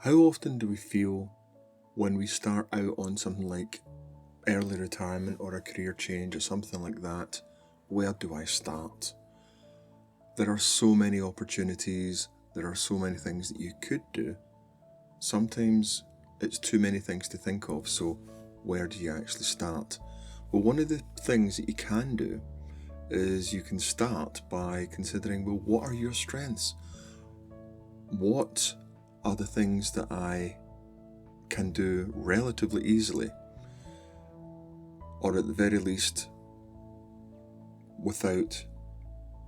How often do we feel when we start out on something like early retirement or a career change or something like that? Where do I start? There are so many opportunities, there are so many things that you could do. Sometimes it's too many things to think of, so where do you actually start? Well, one of the things that you can do is you can start by considering, well, what are your strengths? What are the things that I can do relatively easily, or at the very least without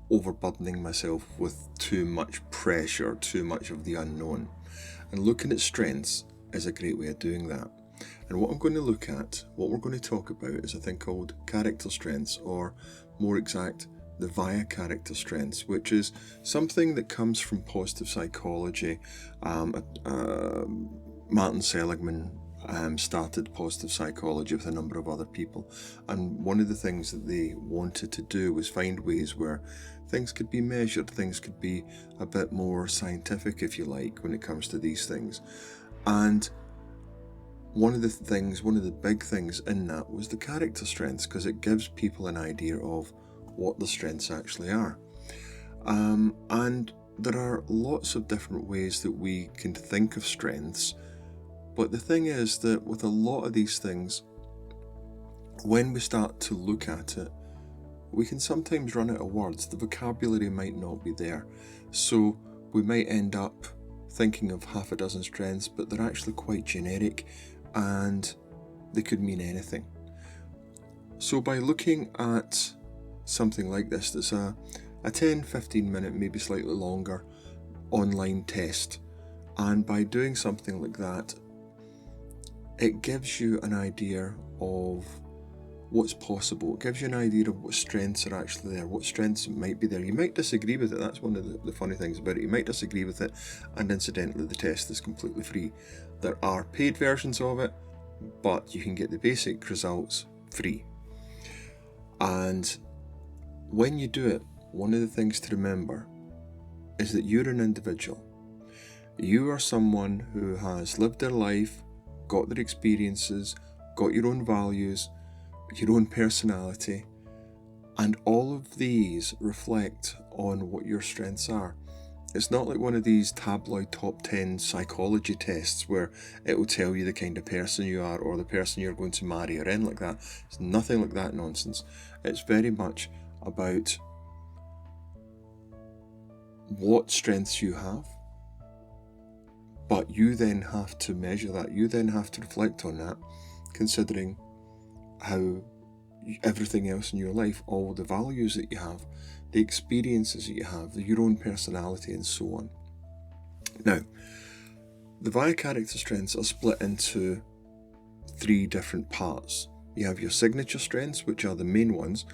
overburdening myself with too much pressure, too much of the unknown? And looking at strengths is a great way of doing that. And what I'm going to look at, what we're going to talk about, is a thing called character strengths, or more exact, the VIA character strengths, which is something that comes from positive psychology. Martin Seligman started positive psychology with a number of other people, and one of the things that they wanted to do was find ways where things could be measured, things could be a bit more scientific, if you like, when it comes to these things. And one of the big things in that was the character strengths, because it gives people an idea of what the strengths actually are. And there are lots of different ways that we can think of strengths, but the thing is that with a lot of these things, when we start to look at it, we can sometimes run out of words. The vocabulary might not be there, so we might end up thinking of half a dozen strengths, but they're actually quite generic and they could mean anything. So by looking at something like this, that's a 10-15 minute, maybe slightly longer, online test, and by doing something like that, it gives you an idea of what's possible. It gives you an idea of what strengths are actually there, what strengths might be there. You might disagree with it. That's one of the funny things about it. You might disagree with it, and incidentally, the test is completely free. There are paid versions of it, but you can get the basic results free. And when you do it, one of the things to remember is that you're an individual. You are someone who has lived their life, got their experiences, got your own values, your own personality, and all of these reflect on what your strengths are. It's not like one of these tabloid top 10 psychology tests where it will tell you the kind of person you are or the person you're going to marry or anything like that. It's nothing like that nonsense. It's very much about what strengths you have, but you then have to measure that. You then have to reflect on that, considering how everything else in your life, all the values that you have, the experiences that you have, your own personality, and so on. Now, the VIA character strengths are split into 3 different parts. You have your signature strengths, which are the main ones,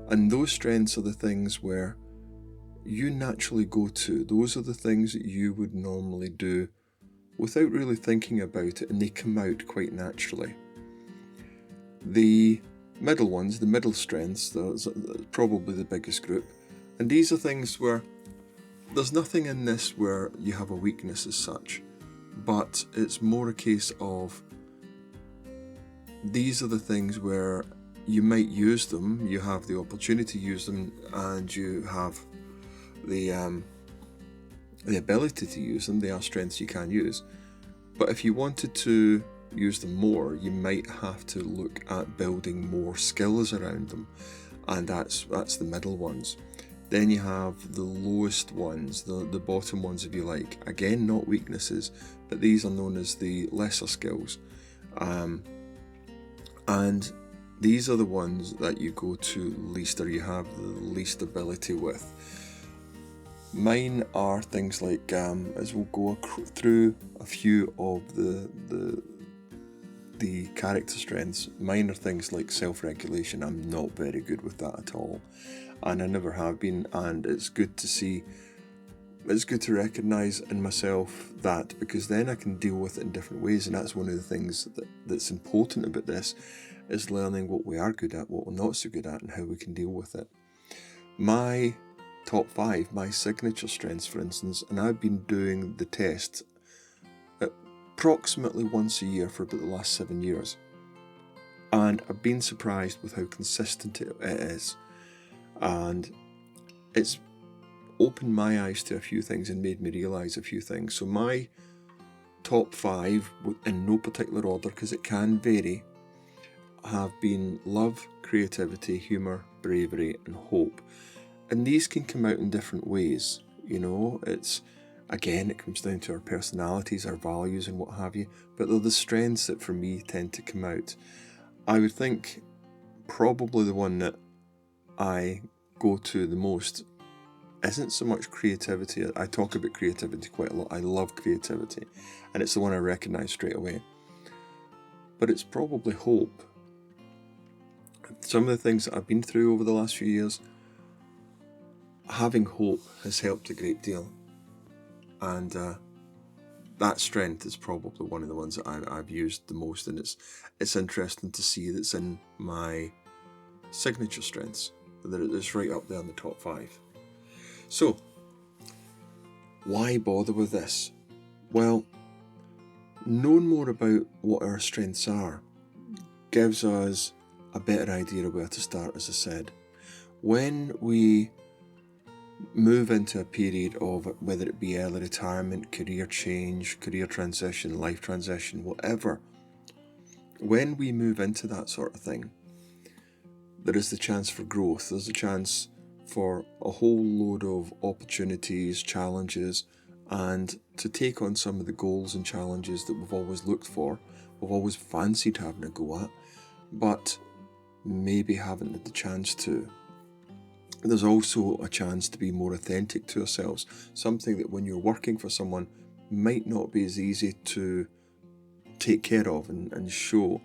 and those strengths are the things where you naturally go to. Those are the things that you would normally do without really thinking about it, and they come out quite naturally. The middle ones, the middle strengths, that's probably the biggest group, and these are things where there's nothing in this where you have a weakness as such, but it's more a case of these are the things where you might use them, you have the opportunity to use them, and you have the ability to use them. They are strengths you can use, but if you wanted to use them more, you might have to look at building more skills around them, and that's the middle ones. Then you have the lowest ones, the bottom ones, if you like. Again, not weaknesses, but these are known as the lesser skills, and these are the ones that you go to least, or you have the least ability with. Mine are things like, as we'll go through a few of the character strengths, mine are things like self-regulation. I'm not very good with that at all, and I never have been, and it's good to recognise in myself that, because then I can deal with it in different ways, and that's one of the things that's important about this, is learning what we are good at, what we're not so good at, and how we can deal with it. My top 5, my signature strengths, for instance, and I've been doing the test approximately once a year for about the last 7 years. And I've been surprised with how consistent it is. And it's opened my eyes to a few things and made me realise a few things. So my top 5, in no particular order because it can vary, have been love, creativity, humour, bravery and hope. And these can come out in different ways. It comes down to our personalities, our values and what have you, but they're the strengths that for me tend to come out. I would think probably the one that I go to the most isn't so much creativity. I talk about creativity quite a lot. I love creativity, and it's the one I recognise straight away. But it's probably hope. Some of the things that I've been through over the last few years, having hope has helped a great deal. And that strength is probably one of the ones that I've used the most, and it's interesting to see that's in my signature strengths, that it's right up there in the top 5. So, why bother with this? Well, knowing more about what our strengths are gives us a better idea of where to start, as I said. When we move into a period of, whether it be early retirement, career change, career transition, life transition, whatever, when we move into that sort of thing, there is the chance for growth. There's a chance for a whole load of opportunities, challenges, and to take on some of the goals and challenges that we've always looked for, we've always fancied having a go at, but maybe haven't had the chance to. There's also a chance to be more authentic to ourselves, something that when you're working for someone might not be as easy to take care of and show.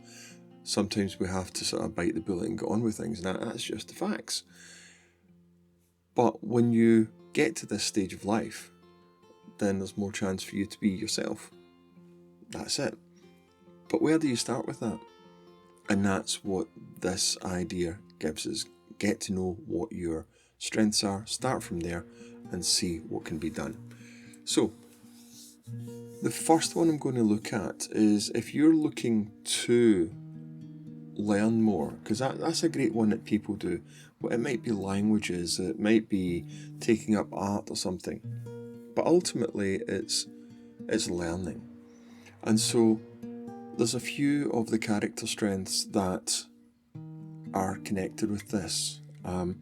Sometimes we have to sort of bite the bullet and get on with things, and that's just the facts. But when you get to this stage of life, then there's more chance for you to be yourself. That's it. But where do you start with that? And that's what this idea gives us. Get to know what your strengths are, start from there, and see what can be done. So, the first one I'm going to look at is if you're looking to learn more, because that's a great one that people do. Well, it might be languages, it might be taking up art or something, but ultimately it's learning. And so there's a few of the character strengths that are connected with this. An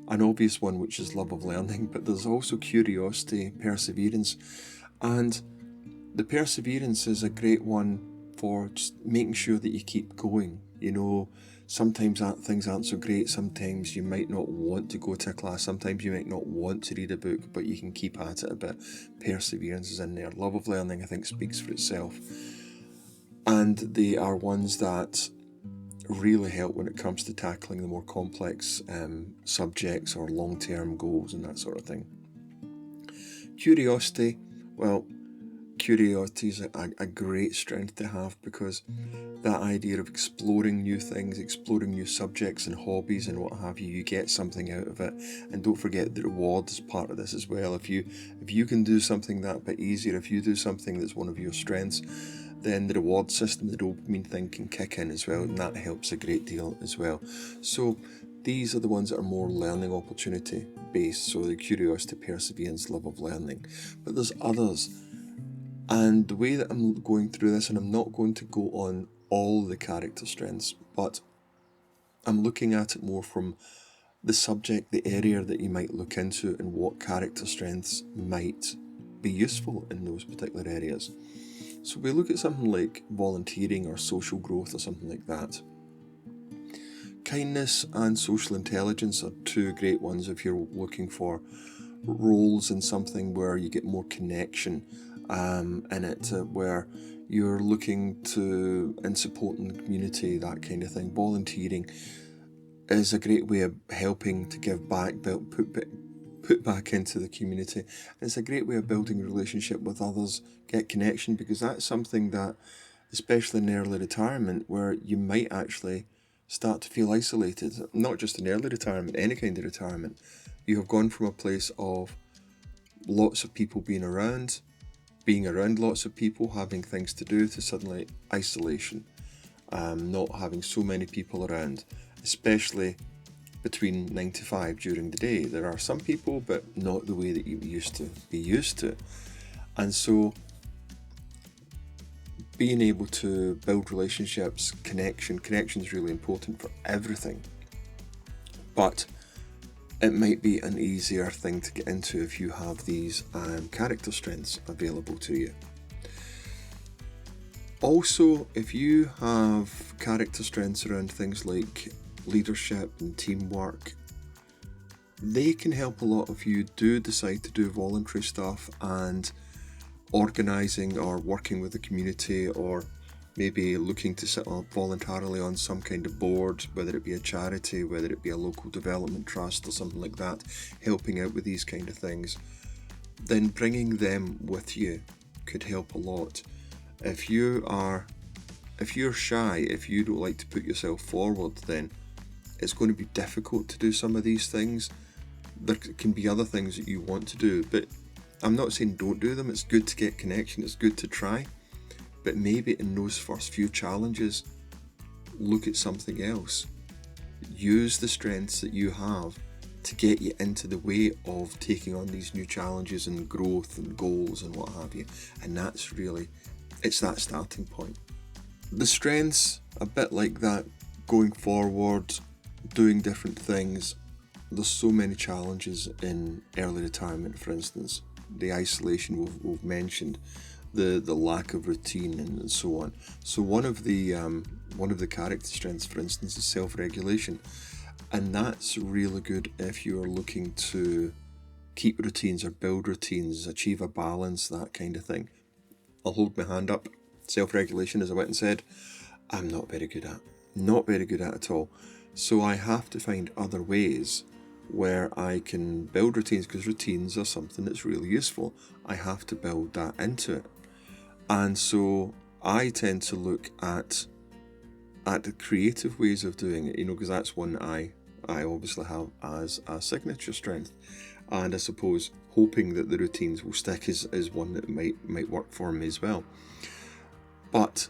obvious one, which is love of learning, but there's also curiosity, perseverance, and the perseverance is a great one for just making sure that you keep going. Sometimes things aren't so great, sometimes you might not want to go to a class, sometimes you might not want to read a book, but you can keep at it a bit. Perseverance is in there. Love of learning, I think, speaks for itself. And they are ones that really help when it comes to tackling the more complex subjects or long-term goals and that sort of thing. Curiosity, well, curiosity is a great strength to have, because that idea of exploring new things, exploring new subjects and hobbies and what have you, you get something out of it. And don't forget the reward is part of this as well. If you can do something that bit easier, if you do something that's one of your strengths, then the reward system, the dopamine thing, can kick in as well, and that helps a great deal as well. So these are the ones that are more learning opportunity based, so the curiosity, perseverance, love of learning. But there's others, and the way that I'm going through this, and I'm not going to go on all the character strengths, but I'm looking at it more from the subject, the area that you might look into, and what character strengths might be useful in those particular areas. So we look at something like volunteering or social growth or something like that. Kindness and social intelligence are two great ones if you're looking for roles in something where you get more connection in it, where you're looking to in supporting the community, that kind of thing. Volunteering is a great way of helping to give back, put back into the community. It's a great way of building a relationship with others, get connection, because that's something that, especially in early retirement, where you might actually start to feel isolated. Not just in early retirement, any kind of retirement. You have gone from a place of lots of people being around being around lots of people, having things to do, to suddenly isolation, not having so many people around, especially between 9 to 5 during the day. There are some people, but not the way that you used to be used to. And so being able to build relationships, connection is really important for everything. But it might be an easier thing to get into if you have these character strengths available to you. Also, if you have character strengths around things like leadership and teamwork, they can help a lot if you do decide to do voluntary stuff and organising or working with the community, or maybe looking to sit up voluntarily on some kind of board, whether it be a charity, whether it be a local development trust or something like that, helping out with these kind of things, then bringing them with you could help a lot. If you're shy, if you don't like to put yourself forward, then it's going to be difficult to do some of these things. There can be other things that you want to do, but I'm not saying don't do them. It's good to get connection, it's good to try, but maybe in those first few challenges, look at something else. Use the strengths that you have to get you into the way of taking on these new challenges and growth and goals and what have you. And that's really, it's that starting point. The strengths, a bit like that, going forward, doing different things. There's so many challenges in early retirement, for instance. The isolation we've mentioned, the lack of routine and so on. So one of the character strengths, for instance, is self-regulation, and that's really good if you're looking to keep routines or build routines, achieve a balance, that kind of thing. I'll hold my hand up. Self-regulation, as I went and said, I'm not very good at all. So I have to find other ways where I can build routines, because routines are something that's really useful. I have to build that into it. And so I tend to look at the creative ways of doing it, because that's one I obviously have as a signature strength. And I suppose hoping that the routines will stick is one that might work for me as well. But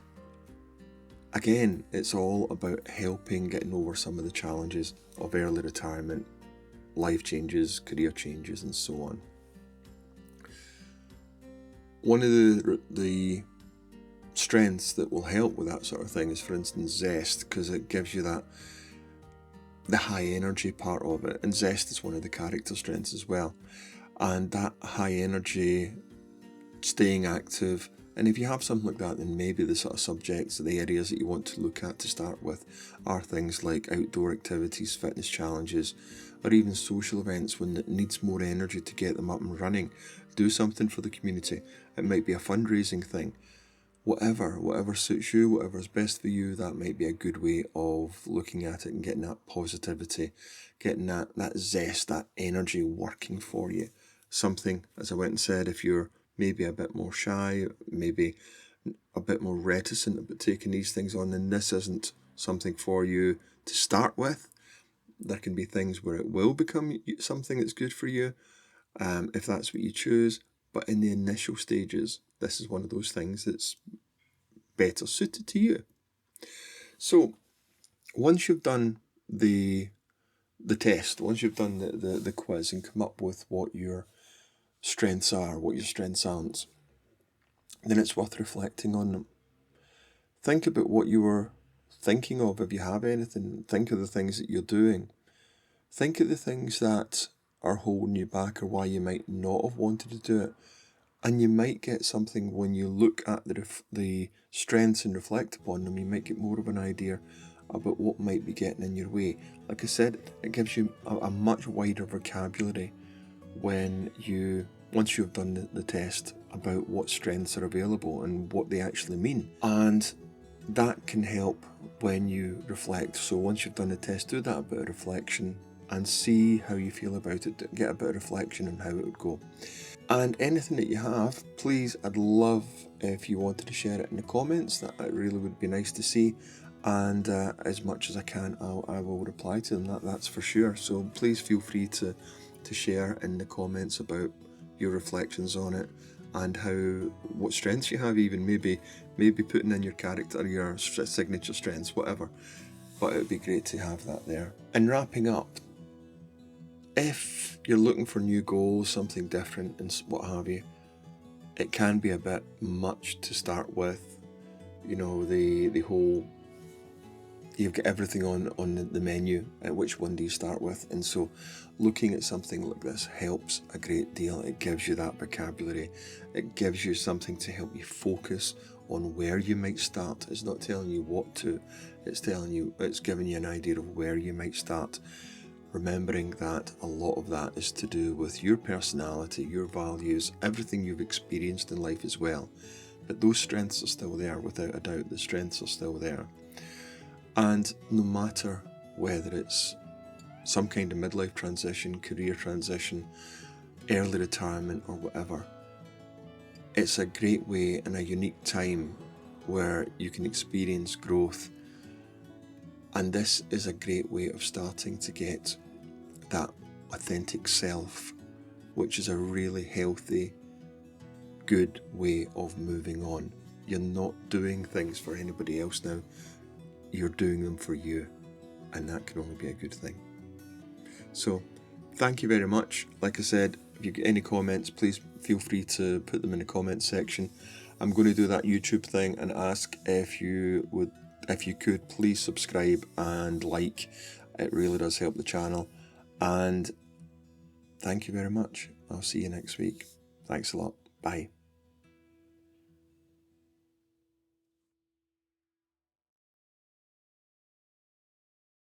again, it's all about helping getting over some of the challenges of early retirement, life changes, career changes, and so on. One of the strengths that will help with that sort of thing is, for instance, Zest, because it gives you the high energy part of it, and Zest is one of the character strengths as well. And that high energy, staying active, and if you have something like that, then maybe the sort of subjects, the areas that you want to look at to start with are things like outdoor activities, fitness challenges, or even social events when it needs more energy to get them up and running. Do something for the community. It might be a fundraising thing. Whatever suits you, whatever's best for you, that might be a good way of looking at it and getting that positivity, getting that zest, that energy working for you. Something, as I went and said, if you're maybe a bit more shy, maybe a bit more reticent about taking these things on, then this isn't something for you to start with. There can be things where it will become something that's good for you, if that's what you choose. But in the initial stages, this is one of those things that's better suited to you. So once you've done the test, once you've done the quiz and come up with what your strengths are, what your strengths aren't, then it's worth reflecting on them. Think about what you were thinking of, if you have anything. Think of the things that you're doing. Think of the things that are holding you back, or why you might not have wanted to do it. And you might get something when you look at the strengths and reflect upon them. You might get more of an idea about what might be getting in your way. Like I said, it gives you a much wider vocabulary once you've done the test, about what strengths are available and what they actually mean. And that can help when you reflect. So once you've done the test, do that bit of reflection and see how you feel about it. Get a bit of reflection on how it would go. And anything that you have, please, I'd love if you wanted to share it in the comments. That it really would be nice to see. And as much as I can, I will reply to them, that's for sure. So please feel free to share in the comments about your reflections on it, and what strengths you have, even maybe putting in your character, your signature strengths, whatever. But it would be great to have that there. And wrapping up, if you're looking for new goals, something different and what have you, it can be a bit much to start with. You know, the whole, you've got everything on the menu, which one do you start with? And so looking at something like this helps a great deal. It gives you that vocabulary. It gives you something to help you focus on where you might start. It's not telling you what to, it's giving you an idea of where you might start. Remembering that a lot of that is to do with your personality, your values, everything you've experienced in life as well. But those strengths are still there, without a doubt. The strengths are still there. And no matter whether it's some kind of midlife transition, career transition, early retirement or whatever, it's a great way and a unique time where you can experience growth. And this is a great way of starting to get that authentic self, which is a really healthy, good way of moving on. You're not doing things for anybody else now. You're doing them for you, and that can only be a good thing. So thank you very much. Like I said, if you get any comments, please feel free to put them in the comments section. I'm going to do that YouTube thing and ask if you could please subscribe and like. It really does help the channel. And thank you very much. I'll see you next week. Thanks a lot. Bye.